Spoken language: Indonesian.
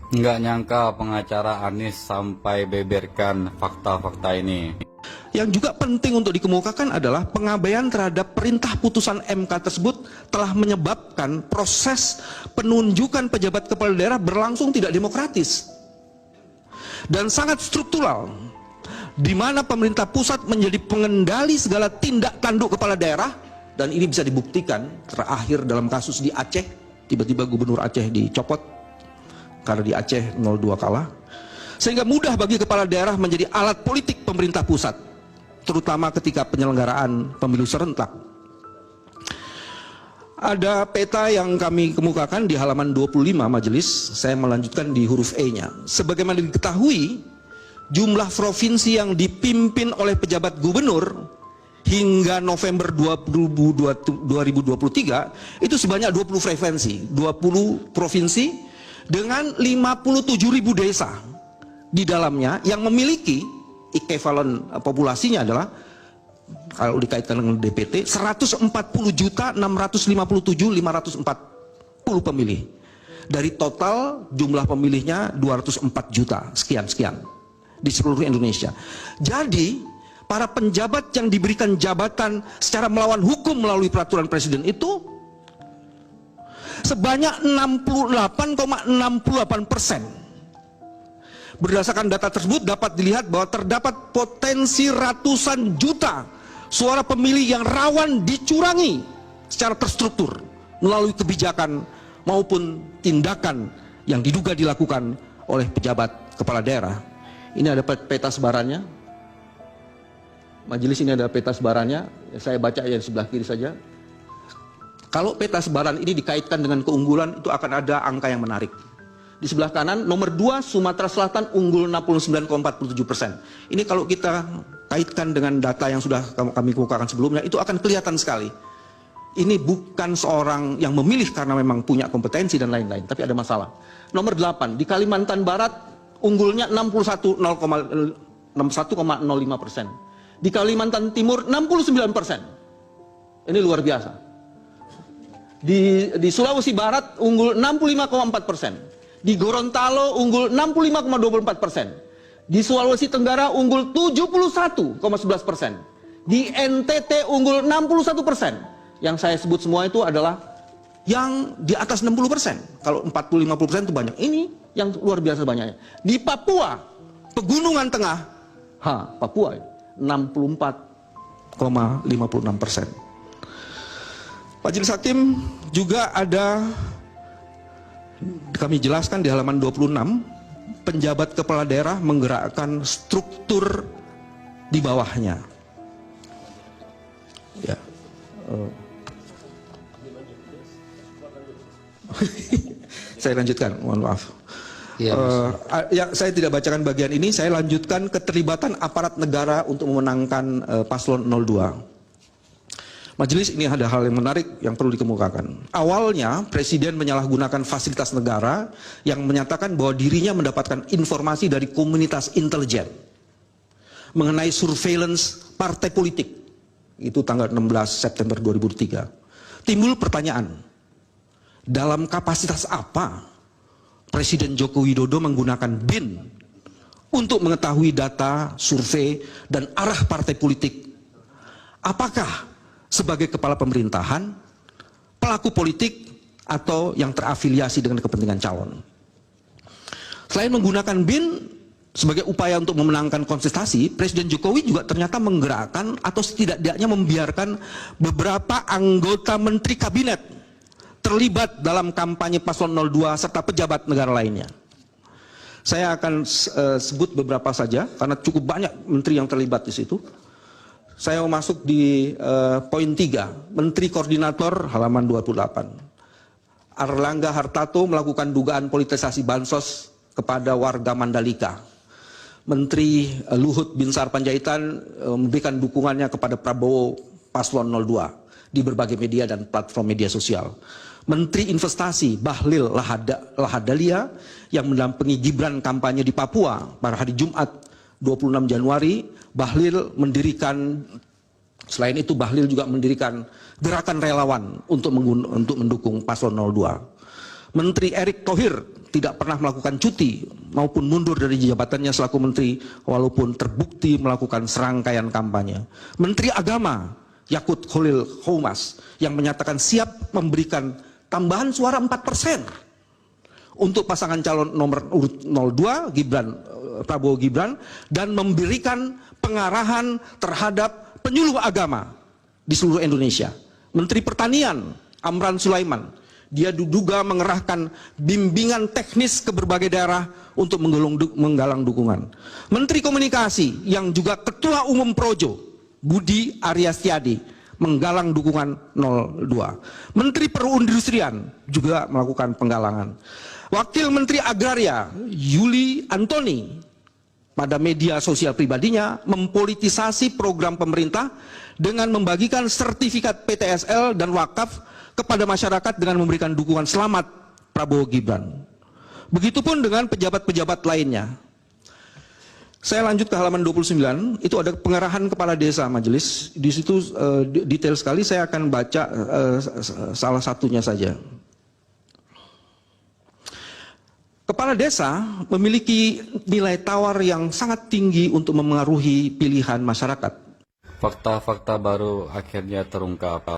Nggak nyangka pengacara Anies sampai beberkan fakta-fakta ini. Yang juga penting untuk dikemukakan adalah pengabaian terhadap perintah putusan MK tersebut telah menyebabkan proses penunjukan pejabat kepala daerah berlangsung tidak demokratis dan sangat struktural, di mana pemerintah pusat menjadi pengendali segala tindak tanduk kepala daerah. Dan ini bisa dibuktikan terakhir dalam kasus di Aceh, tiba-tiba gubernur Aceh dicopot karena di Aceh 02 kalah, sehingga mudah bagi kepala daerah menjadi alat politik pemerintah pusat, terutama ketika penyelenggaraan pemilu serentak. Ada peta yang kami kemukakan di halaman 25 majelis, saya melanjutkan di huruf E-nya. Sebagaimana diketahui, jumlah provinsi yang dipimpin oleh pejabat gubernur hingga November 2023 itu sebanyak 20 frekuensi, 20 provinsi dengan 57.000 desa di dalamnya yang memiliki ekivalen populasinya adalah, kalau dikaitkan dengan DPT, 140.657.540 pemilih. Dari total jumlah pemilihnya 204 juta sekian-sekian di seluruh Indonesia. Jadi para penjabat yang diberikan jabatan secara melawan hukum melalui peraturan presiden itu sebanyak 68,68%. Berdasarkan data tersebut dapat dilihat bahwa terdapat potensi ratusan juta suara pemilih yang rawan dicurangi secara terstruktur melalui kebijakan maupun tindakan yang diduga dilakukan oleh pejabat kepala daerah. Ini ada peta sebarannya. Majelis, ini ada peta sebarannya, saya baca yang sebelah kiri saja. Kalau peta sebaran ini dikaitkan dengan keunggulan, itu akan ada angka yang menarik. Di sebelah kanan, nomor 2 Sumatera Selatan unggul 69,47%. Ini kalau kita kaitkan dengan data yang sudah kami kemukakan sebelumnya, itu akan kelihatan sekali. Ini bukan seorang yang memilih karena memang punya kompetensi dan lain-lain, tapi ada masalah. Nomor 8, di Kalimantan Barat unggulnya 61,05%. Di Kalimantan Timur 69%. Ini luar biasa. Di Sulawesi Barat unggul 65,4%. Di Gorontalo unggul 65,24%. Di Sulawesi Tenggara unggul 71,11%. Di NTT unggul 61%. Yang saya sebut semua itu adalah yang di atas 60%. Kalau 40-50% itu banyak. Ini yang luar biasa banyaknya. Di Papua, Pegunungan Tengah, Papua 64,56%. Majelis Hakim juga ada, kami jelaskan di halaman 26, penjabat kepala daerah menggerakkan struktur di bawahnya. Ya. Saya lanjutkan, mohon maaf. Ya, saya tidak bacakan bagian ini, saya lanjutkan keterlibatan aparat negara untuk memenangkan paslon 02. Majelis, ini ada hal yang menarik yang perlu dikemukakan. Awalnya Presiden menyalahgunakan fasilitas negara yang menyatakan bahwa dirinya mendapatkan informasi dari komunitas intelijen mengenai surveillance partai politik. Itu tanggal 16 September 2003. Timbul pertanyaan, dalam kapasitas apa Presiden Joko Widodo menggunakan BIN untuk mengetahui data, survei, dan arah partai politik? Apakah sebagai kepala pemerintahan, pelaku politik, atau yang terafiliasi dengan kepentingan calon? Selain menggunakan BIN sebagai upaya untuk memenangkan kontestasi, Presiden Jokowi juga ternyata menggerakkan atau setidaknya membiarkan beberapa anggota menteri kabinet terlibat dalam kampanye paslon 02 serta pejabat negara lainnya. Saya akan sebut beberapa saja karena cukup banyak menteri yang terlibat di situ. Saya mau masuk di poin 3, Menteri Koordinator halaman 28. Airlangga Hartarto melakukan dugaan politisasi bansos kepada warga Mandalika. Menteri Luhut Binsar Panjaitan memberikan dukungannya kepada Prabowo paslon 02 di berbagai media dan platform media sosial. Menteri Investasi Bahlil Lahadalia yang mendampingi Gibran kampanye di Papua pada hari Jumat 26 Januari, Bahlil mendirikan, selain itu Bahlil juga mendirikan gerakan relawan untuk mendukung paslon 02. Menteri Erick Thohir tidak pernah melakukan cuti maupun mundur dari jabatannya selaku menteri walaupun terbukti melakukan serangkaian kampanye. Menteri Agama Yakut Khalil Qoumas yang menyatakan siap memberikan tambahan suara 4% untuk pasangan calon nomor urut 02 Prabowo Gibran dan memberikan pengarahan terhadap penyuluh agama di seluruh Indonesia. Menteri Pertanian Amran Sulaiman, dia diduga mengerahkan bimbingan teknis ke berbagai daerah untuk menggalang dukungan. Menteri Komunikasi yang juga Ketua Umum Projo Budi Aryastiadi menggalang dukungan 02. Menteri Perindustrian juga melakukan penggalangan. Wakil Menteri Agraria Yuli Antoni pada media sosial pribadinya mempolitisasi program pemerintah dengan membagikan sertifikat PTSL dan wakaf kepada masyarakat dengan memberikan dukungan selamat Prabowo Gibran. Begitupun dengan pejabat-pejabat lainnya. Saya lanjut ke halaman 29, itu ada pengarahan kepala desa majelis. Di situ detail sekali, saya akan baca salah satunya saja. Kepala desa memiliki nilai tawar yang sangat tinggi untuk memengaruhi pilihan masyarakat. Fakta-fakta baru akhirnya terungkap.